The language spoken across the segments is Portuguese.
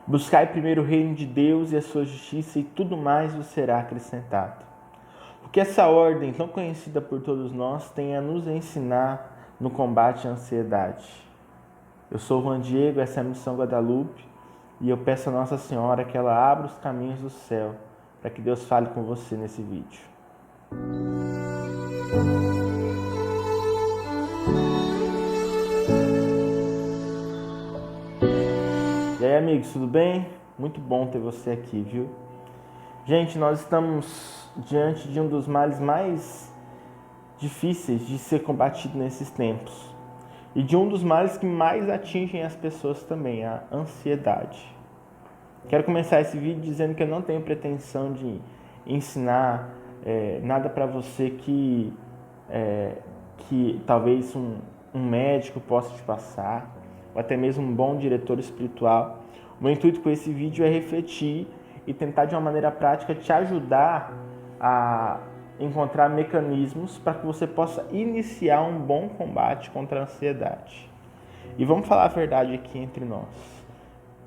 Buscai primeiro o reino de Deus e a sua justiça, e tudo mais vos será acrescentado. O que essa ordem, tão conhecida por todos nós, tem a nos ensinar no combate à ansiedade. Eu sou o Juan Diego, essa é a Missão Guadalupe, e eu peço a Nossa Senhora que ela abra os caminhos do céu, para que Deus fale com você nesse vídeo. E aí, amigos, tudo bem? Muito bom ter você aqui, viu? Gente, nós estamos diante de um dos males mais difíceis de ser combatido nesses tempos. E de um dos males que mais atingem as pessoas também, a ansiedade. Quero começar esse vídeo dizendo que eu não tenho pretensão de ensinar nada para você que talvez um médico possa te passar, ou até mesmo um bom diretor espiritual. O meu intuito com esse vídeo é refletir e tentar de uma maneira prática te ajudar a encontrar mecanismos para que você possa iniciar um bom combate contra a ansiedade. E vamos falar a verdade aqui entre nós,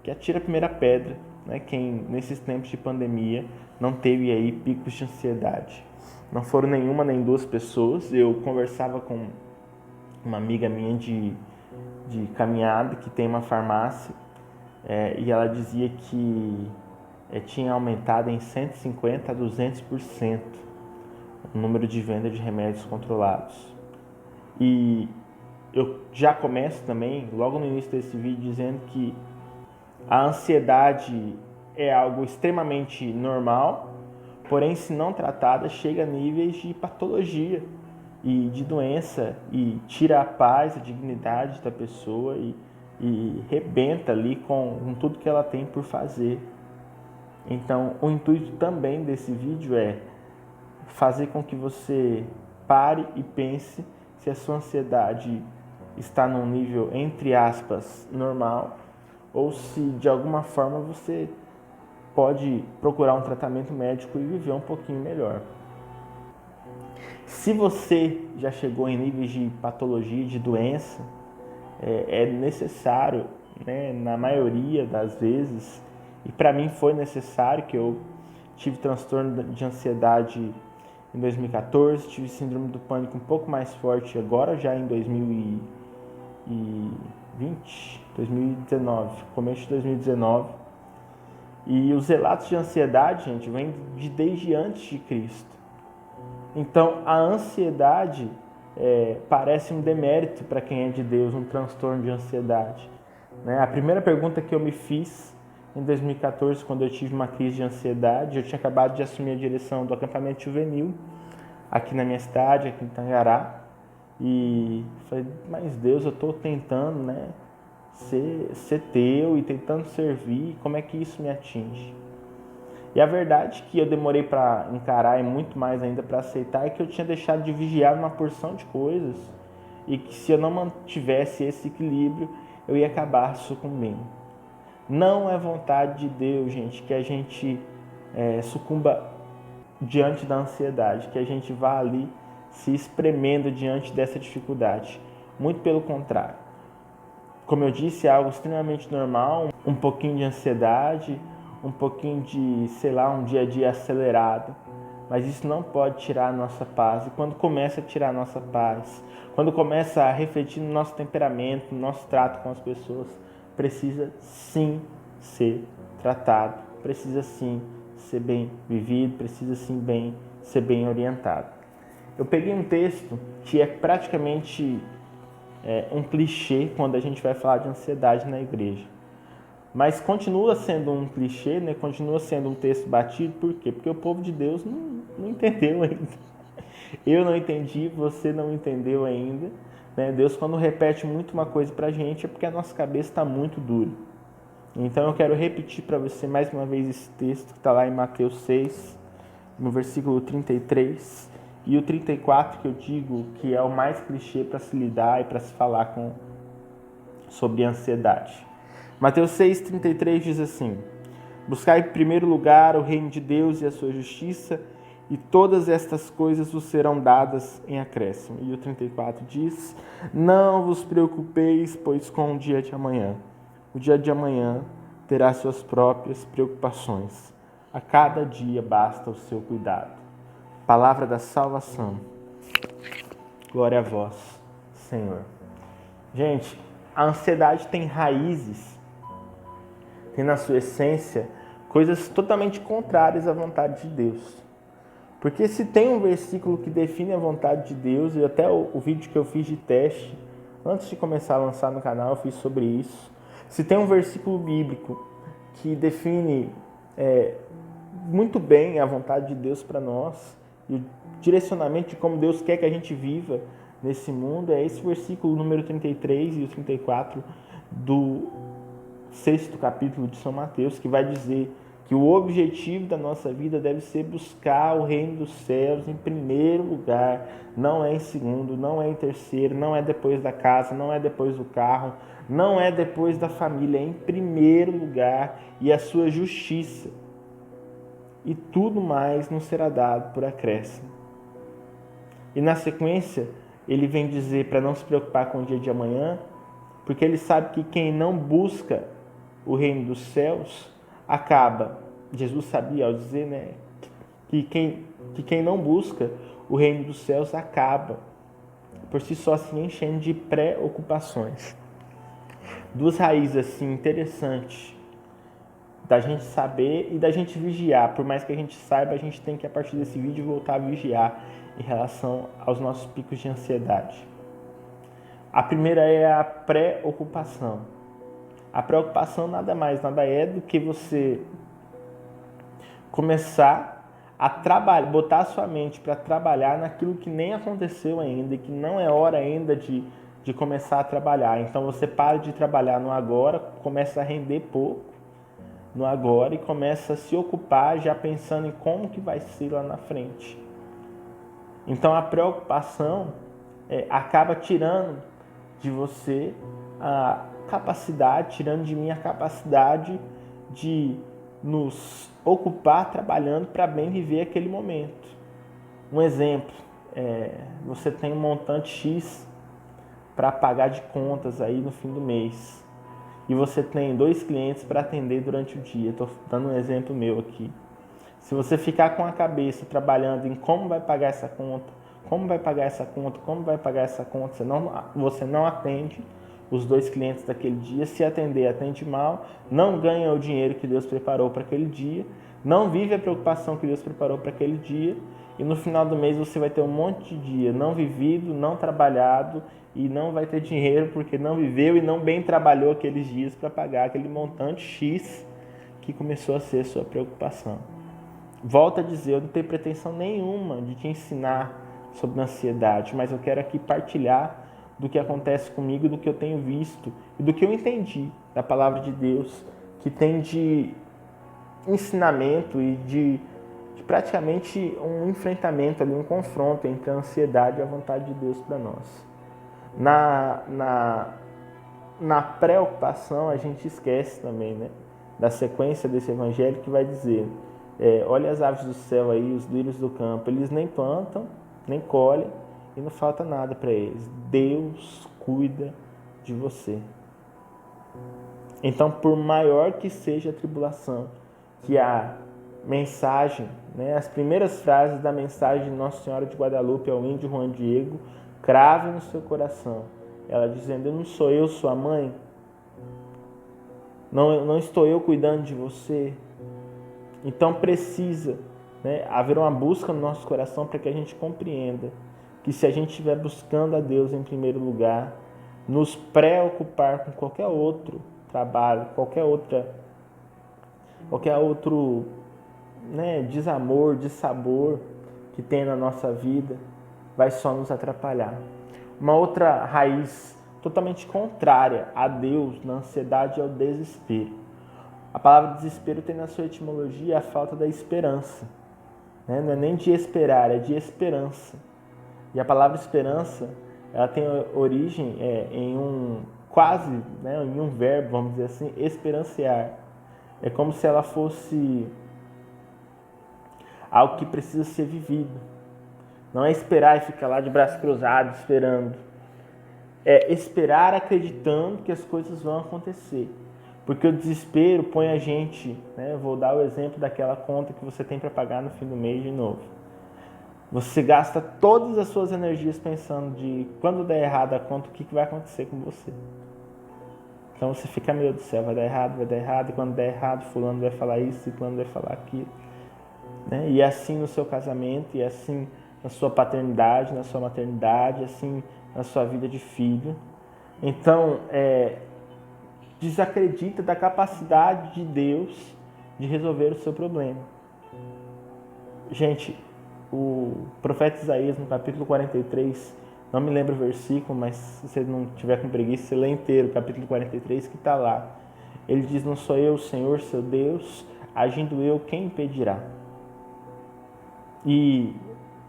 que atira a primeira pedra, né? Quem nesses tempos de pandemia não teve aí picos de ansiedade. Não foram nenhuma nem duas pessoas. Eu conversava com uma amiga minha de caminhada que tem uma farmácia e ela dizia que tinha aumentado em 150% a 200% o número de venda de remédios controlados. E eu já começo também, logo no início desse vídeo, dizendo que a ansiedade é algo extremamente normal, porém, se não tratada, chega a níveis de patologia e de doença e tira a paz, a dignidade da pessoa e rebenta ali com tudo que ela tem por fazer. Então, o intuito também desse vídeo é fazer com que você pare e pense se a sua ansiedade está num nível, entre aspas, normal, ou se de alguma forma você pode procurar um tratamento médico e viver um pouquinho melhor. Se você já chegou em níveis de patologia, de doença, é necessário, né, na maioria das vezes, e para mim foi necessário, que eu tive transtorno de ansiedade em 2014, tive síndrome do pânico um pouco mais forte agora, já em 2019, começo de 2019. E os relatos de ansiedade, gente, vêm desde antes de Cristo. Então, a ansiedade parece um demérito para quem é de Deus, um transtorno de ansiedade. Né? A primeira pergunta que eu me fiz em 2014, quando eu tive uma crise de ansiedade, eu tinha acabado de assumir a direção do acampamento juvenil, aqui na minha cidade, aqui em Tangará. E falei, mas Deus, eu estou tentando, né, ser teu e tentando servir, como é que isso me atinge? E a verdade que eu demorei para encarar e muito mais ainda para aceitar é que eu tinha deixado de vigiar uma porção de coisas e que se eu não mantivesse esse equilíbrio, eu ia acabar sucumbindo. Não é vontade de Deus, gente, que a gente sucumba diante da ansiedade, que a gente vá ali se espremendo diante dessa dificuldade. Muito pelo contrário. Como eu disse, é algo extremamente normal, um pouquinho de ansiedade, um pouquinho de, um dia a dia acelerado, mas isso não pode tirar a nossa paz. E quando começa a tirar a nossa paz, quando começa a refletir no nosso temperamento, no nosso trato com as pessoas, precisa sim ser tratado, precisa sim ser bem vivido, precisa sim ser bem orientado. Eu peguei um texto que é praticamente um clichê quando a gente vai falar de ansiedade na igreja. Mas continua sendo um clichê, né? Continua sendo um texto batido. Por quê? Porque o povo de Deus não entendeu ainda. Eu não entendi, você não entendeu ainda. Né? Deus, quando repete muito uma coisa pra gente, é porque a nossa cabeça está muito dura. Então eu quero repetir para você mais uma vez esse texto que está lá em Mateus 6, no versículo 33, e o 34, que eu digo que é o mais clichê para se lidar e para se falar sobre ansiedade. Mateus 6,33 diz assim: buscai em primeiro lugar o reino de Deus e a sua justiça, e todas estas coisas vos serão dadas em acréscimo. E o 34 diz: não vos preocupeis, pois com o dia de amanhã terá suas próprias preocupações. A cada dia basta o seu cuidado. Palavra da salvação. Glória a vós, Senhor. Gente, a ansiedade tem raízes, tem na sua essência coisas totalmente contrárias à vontade de Deus. Porque se tem um versículo que define a vontade de Deus, e até o vídeo que eu fiz de teste, antes de começar a lançar no canal, eu fiz sobre isso. Se tem um versículo bíblico que define muito bem a vontade de Deus para nós, e o direcionamento de como Deus quer que a gente viva nesse mundo, é esse versículo número 33 e o 34 do 6º capítulo de São Mateus, que vai dizer que o objetivo da nossa vida deve ser buscar o reino dos céus em primeiro lugar, não é em segundo, não é em terceiro, não é depois da casa, não é depois do carro, não é depois da família, é em primeiro lugar, e a sua justiça. E tudo mais nos será dado por acréscimo. E na sequência, ele vem dizer para não se preocupar com o dia de amanhã, porque ele sabe que quem não busca o reino dos céus acaba. Jesus sabia ao dizer, que quem não busca o reino dos céus acaba por si só se enchendo de preocupações. Duas raízes assim interessantes da gente saber e da gente vigiar. Por mais que a gente saiba, a gente tem que, a partir desse vídeo, voltar a vigiar em relação aos nossos picos de ansiedade. A primeira é a preocupação. A preocupação nada mais, nada é do que você começar a trabalhar, botar a sua mente para trabalhar naquilo que nem aconteceu ainda e que não é hora ainda de começar a trabalhar. Então você para de trabalhar no agora, começa a render pouco no agora e começa a se ocupar já pensando em como que vai ser lá na frente. Então a preocupação acaba tirando de você a capacidade, tirando de mim a capacidade de nos ocupar trabalhando para bem viver aquele momento. Um exemplo, você tem um montante X para pagar de contas aí no fim do mês. E você tem 2 clientes para atender durante o dia. Estou dando um exemplo meu aqui. Se você ficar com a cabeça trabalhando em como vai pagar essa conta, você não atende os 2 clientes daquele dia. Se atender, atende mal, não ganha o dinheiro que Deus preparou para aquele dia, não vive a preocupação que Deus preparou para aquele dia, e no final do mês você vai ter um monte de dia não vivido, não trabalhado, e não vai ter dinheiro porque não viveu e não bem trabalhou aqueles dias para pagar aquele montante X que começou a ser sua preocupação. Volto a dizer, eu não tenho pretensão nenhuma de te ensinar sobre ansiedade, mas eu quero aqui partilhar do que acontece comigo, do que eu tenho visto e do que eu entendi da palavra de Deus, que tem de ensinamento e de praticamente um enfrentamento, ali, um confronto entre a ansiedade e a vontade de Deus para nós. Na preocupação, a gente esquece também, da sequência desse evangelho que vai dizer, olha as aves do céu aí, os lírios do campo, eles nem plantam, nem colhem e não falta nada para eles. Deus cuida de você. Então, por maior que seja a tribulação, que a mensagem, as primeiras frases da mensagem de Nossa Senhora de Guadalupe ao índio Juan Diego, crave no seu coração. Ela dizendo, não sou eu sua mãe? Não estou eu cuidando de você? Então precisa haver uma busca no nosso coração para que a gente compreenda que se a gente estiver buscando a Deus em primeiro lugar, nos preocupar com qualquer outro trabalho, qualquer outro desamor, dissabor que tem na nossa vida, vai só nos atrapalhar. Uma outra raiz totalmente contrária a Deus na ansiedade é o desespero. A palavra desespero tem na sua etimologia a falta da esperança. Não é nem de esperar, é de esperança. E a palavra esperança, ela tem origem em um em um verbo, vamos dizer assim, esperanciar. É como se ela fosse algo que precisa ser vivido. Não é esperar e ficar lá de braços cruzados esperando. É esperar acreditando que as coisas vão acontecer. Porque o desespero põe a gente, né? Vou dar o exemplo daquela conta que você tem para pagar no fim do mês de novo. Você gasta todas as suas energias pensando de quando der errado a conta, o que vai acontecer com você. Então você fica, meu Deus do céu, vai dar errado, e quando der errado, fulano vai falar isso, e fulano vai falar aquilo. Né? E é assim no seu casamento, e é assim na sua paternidade, na sua maternidade, assim na sua vida de filho. Então, desacredita da capacidade de Deus de resolver o seu problema. Gente, o profeta Isaías, no capítulo 43, não me lembro o versículo, mas se você não tiver com preguiça, você lê inteiro, capítulo 43, que está lá. Ele diz, não sou eu, o Senhor, seu Deus, agindo eu, quem impedirá? E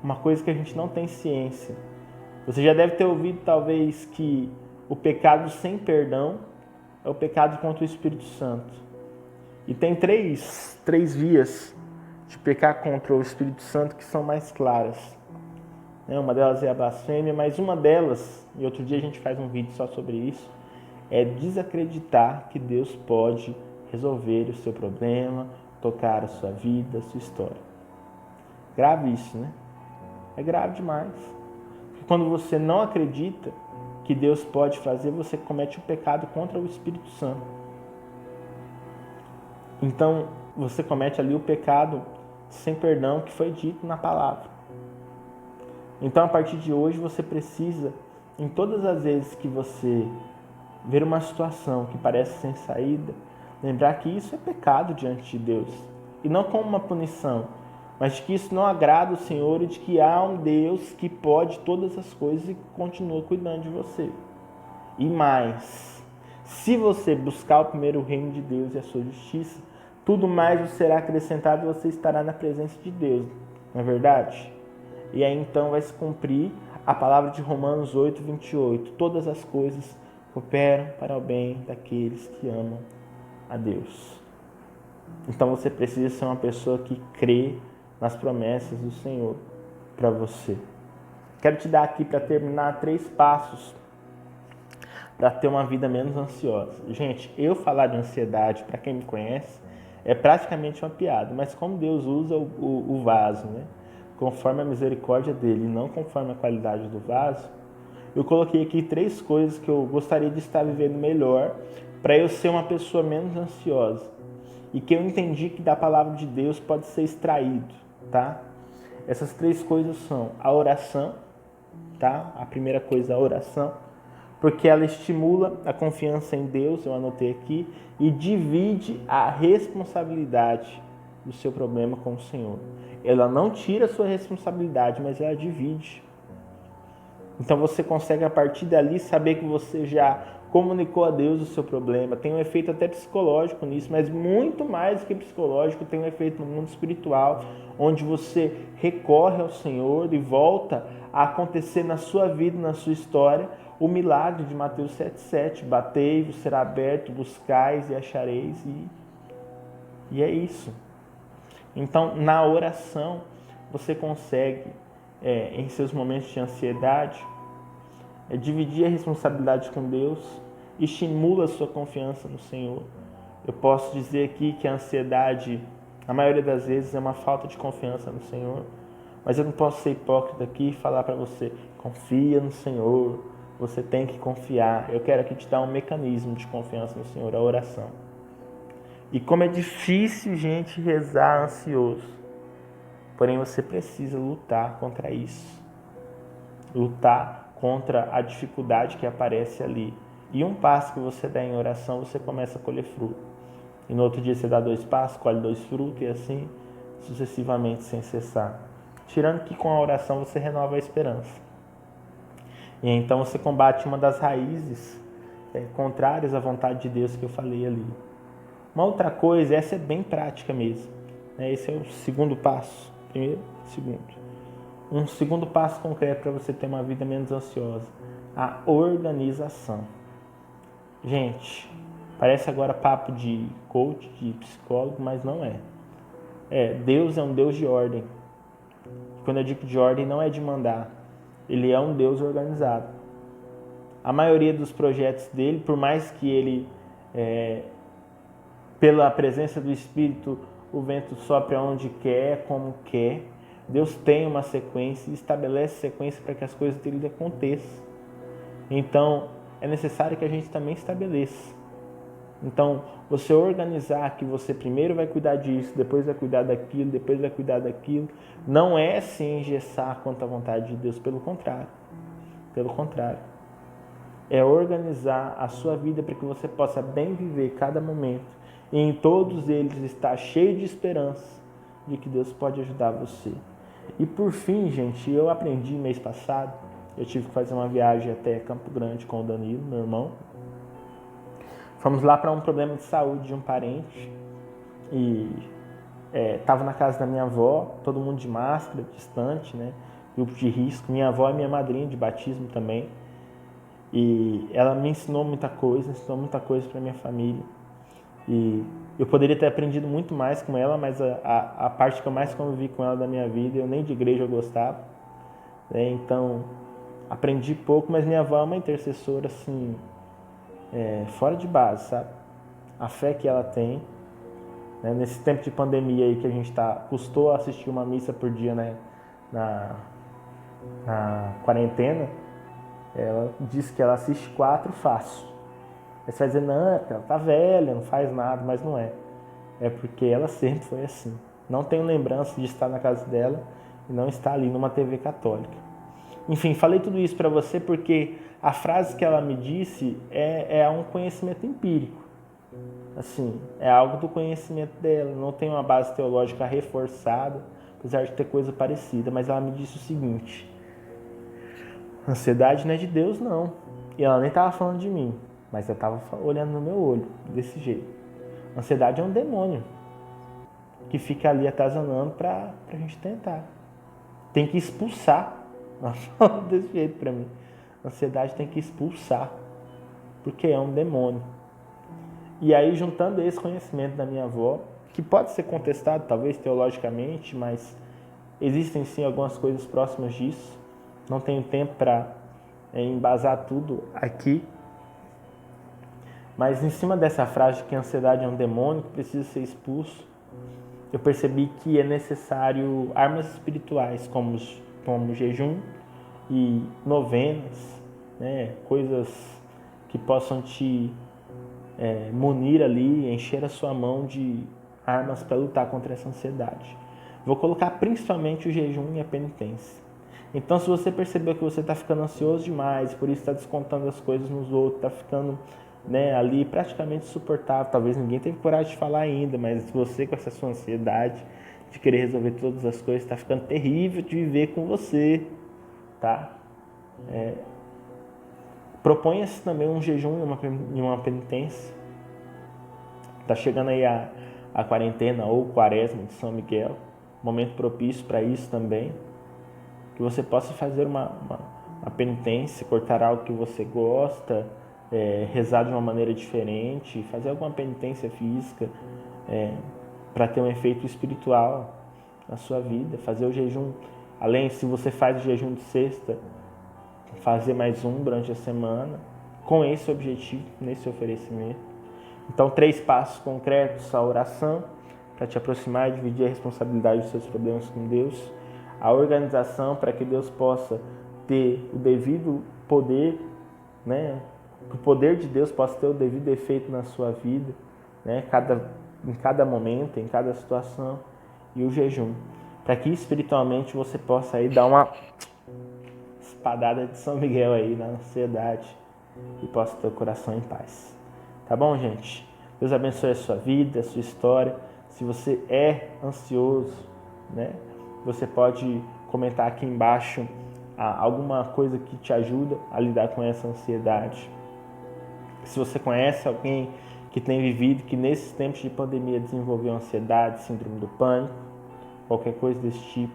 uma coisa que a gente não tem ciência, você já deve ter ouvido talvez que o pecado sem perdão é o pecado contra o Espírito Santo. E tem três vias de pecar contra o Espírito Santo que são mais claras. Uma delas é a blasfêmia, mas uma delas, e outro dia a gente faz um vídeo só sobre isso, é desacreditar que Deus pode resolver o seu problema, tocar a sua vida, a sua história. Grave isso, né? É grave demais. Porque quando você não acredita que Deus pode fazer, você comete o pecado contra o Espírito Santo. Então, você comete ali o pecado sem perdão que foi dito na palavra. Então, a partir de hoje, você precisa, em todas as vezes que você ver uma situação que parece sem saída, lembrar que isso é pecado diante de Deus. E não como uma punição, mas de que isso não agrada o Senhor e de que há um Deus que pode todas as coisas e continua cuidando de você. E mais, se você buscar o primeiro reino de Deus e a sua justiça, tudo mais vos será acrescentado e você estará na presença de Deus. Não é verdade? E aí então vai se cumprir a palavra de Romanos 8, 28. Todas as coisas cooperam para o bem daqueles que amam a Deus. Então você precisa ser uma pessoa que crê nas promessas do Senhor para você. Quero te dar aqui para terminar 3 passos para ter uma vida menos ansiosa. Gente, eu falar de ansiedade, para quem me conhece, é praticamente uma piada, mas como Deus usa o vaso, né? Conforme a misericórdia dele, não conforme a qualidade do vaso, eu coloquei aqui 3 coisas que eu gostaria de estar vivendo melhor para eu ser uma pessoa menos ansiosa e que eu entendi que da palavra de Deus pode ser extraído, tá? Essas 3 coisas são a oração, tá? A primeira coisa é a oração, porque ela estimula a confiança em Deus, eu anotei aqui, e divide a responsabilidade do seu problema com o Senhor. Ela não tira a sua responsabilidade, mas ela divide. Então você consegue a partir dali saber que você já comunicou a Deus o seu problema. Tem um efeito até psicológico nisso, mas muito mais do que psicológico, tem um efeito no mundo espiritual, onde você recorre ao Senhor e volta a acontecer na sua vida, na sua história, o milagre de Mateus 7,7. Batei-vos, será aberto, buscais e achareis. E é isso. Então, na oração, você consegue, em seus momentos de ansiedade, dividir a responsabilidade com Deus, estimula a sua confiança no Senhor. Eu posso dizer aqui que a ansiedade, na maioria das vezes, é uma falta de confiança no Senhor, mas eu não posso ser hipócrita aqui e falar para você, confia no Senhor, você tem que confiar. Eu quero aqui te dar um mecanismo de confiança no Senhor, a oração. E como é difícil, gente, rezar ansioso. Porém, você precisa lutar contra isso. Lutar contra a dificuldade que aparece ali. E um passo que você dá em oração, você começa a colher fruto. E no outro dia você dá 2 passos, colhe 2 frutos e assim sucessivamente, sem cessar. Tirando que com a oração você renova a esperança. E então você combate uma das raízes contrárias à vontade de Deus que eu falei ali. Uma outra coisa, essa é bem prática mesmo. Esse é o segundo passo. Primeiro, segundo. Um segundo passo concreto para você ter uma vida menos ansiosa. A organização. Gente, parece agora papo de coach, de psicólogo, mas não é. Deus é um Deus de ordem. Quando eu digo de ordem, não é de mandar. Ele é um Deus organizado. A maioria dos projetos dele, por mais que ele pela presença do Espírito, o vento sopra onde quer, como quer. Deus tem uma sequência e estabelece sequência para que as coisas dele aconteçam. Então, é necessário que a gente também estabeleça. Então, você organizar que você primeiro vai cuidar disso, depois vai cuidar daquilo, depois vai cuidar daquilo, não é se engessar quanto à vontade de Deus, pelo contrário. Pelo contrário. É organizar a sua vida para que você possa bem viver cada momento e em todos eles estar cheio de esperança de que Deus pode ajudar você. E por fim, gente, eu aprendi mês passado, eu tive que fazer uma viagem até Campo Grande com o Danilo, meu irmão. Fomos lá para um problema de saúde de um parente e estava na casa da minha avó, todo mundo de máscara, distante, né? Grupo de risco. Minha avó é minha madrinha de batismo também. E ela me ensinou muita coisa para minha família. E eu poderia ter aprendido muito mais com ela, mas a parte que eu mais convivi com ela da minha vida, eu nem de igreja eu gostava. Né? Então, aprendi pouco, mas minha avó é uma intercessora, assim, fora de base, sabe? A fé que ela tem, né? Nesse tempo de pandemia aí que a gente custou assistir uma missa por dia, né? Na quarentena, ela disse que ela assiste 4 fácil. Aí você vai dizer, não, é porque ela tá velha, não faz nada, mas não é. É porque ela sempre foi assim. Não tenho lembrança de estar na casa dela e não estar ali numa TV católica. Enfim, falei tudo isso para você porque a frase que ela me disse é um conhecimento empírico. Assim, é algo do conhecimento dela. Não tem uma base teológica reforçada, apesar de ter coisa parecida. Mas ela me disse o seguinte: ansiedade não é de Deus, não. E ela nem estava falando de mim, mas ela estava olhando no meu olho, desse jeito. Ansiedade é um demônio que fica ali atazanando para a gente tentar. Tem que expulsar. Ela falou desse jeito para mim. Ansiedade tem que expulsar, porque é um demônio. E aí, juntando esse conhecimento da minha avó, que pode ser contestado, talvez teologicamente, mas existem sim algumas coisas próximas disso. Não tenho tempo para embasar tudo aqui. Mas em cima dessa frase de que a ansiedade é um demônio que precisa ser expulso, eu percebi que é necessário armas espirituais, como jejum e novenas, né? Coisas que possam te munir ali, encher a sua mão de armas para lutar contra essa ansiedade. Vou colocar principalmente o jejum e a penitência. Então, se você percebeu que você está ficando ansioso demais, por isso está descontando as coisas nos outros, está ficando ali praticamente insuportável, talvez ninguém teve coragem de falar ainda, mas você com essa sua ansiedade de querer resolver todas as coisas, está ficando terrível de viver com você, tá? Proponha-se também um jejum e uma penitência. Está chegando aí a quarentena ou quaresma de São Miguel, momento propício para isso também. Que você possa fazer uma penitência, cortar algo que você gosta, rezar de uma maneira diferente, fazer alguma penitência física para ter um efeito espiritual na sua vida. Fazer o jejum, além, se você faz o jejum de sexta, fazer mais um durante a semana, com esse objetivo, nesse oferecimento. Então, 3 passos concretos: a oração, para te aproximar e dividir a responsabilidade dos seus problemas com Deus; a organização, para que Deus possa ter o devido poder, né? Que o poder de Deus possa ter o devido efeito na sua vida, né? Em cada momento, em cada situação; e o jejum, para que espiritualmente você possa aí dar uma espadada de São Miguel aí na ansiedade e possa ter o coração em paz. Tá bom, gente? Deus abençoe a sua vida, a sua história. Se você é ansioso, né? Você pode comentar aqui embaixo alguma coisa que te ajuda a lidar com essa ansiedade. Se você conhece alguém que tem vivido, que nesses tempos de pandemia desenvolveu ansiedade, síndrome do pânico, qualquer coisa desse tipo,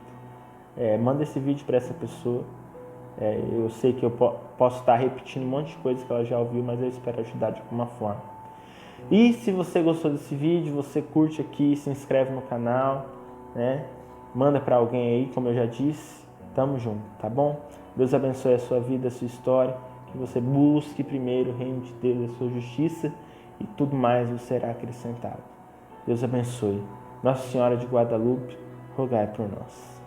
manda esse vídeo para essa pessoa. Eu sei que eu posso estar repetindo um monte de coisas que ela já ouviu, mas eu espero ajudar de alguma forma. E se você gostou desse vídeo, você curte aqui, se inscreve no canal, né? Manda para alguém aí, como eu já disse. Tamo junto, tá bom? Deus abençoe a sua vida, a sua história. Que você busque primeiro o reino de Deus e a sua justiça. e tudo mais vos será acrescentado. Deus abençoe. Nossa Senhora de Guadalupe, rogai por nós.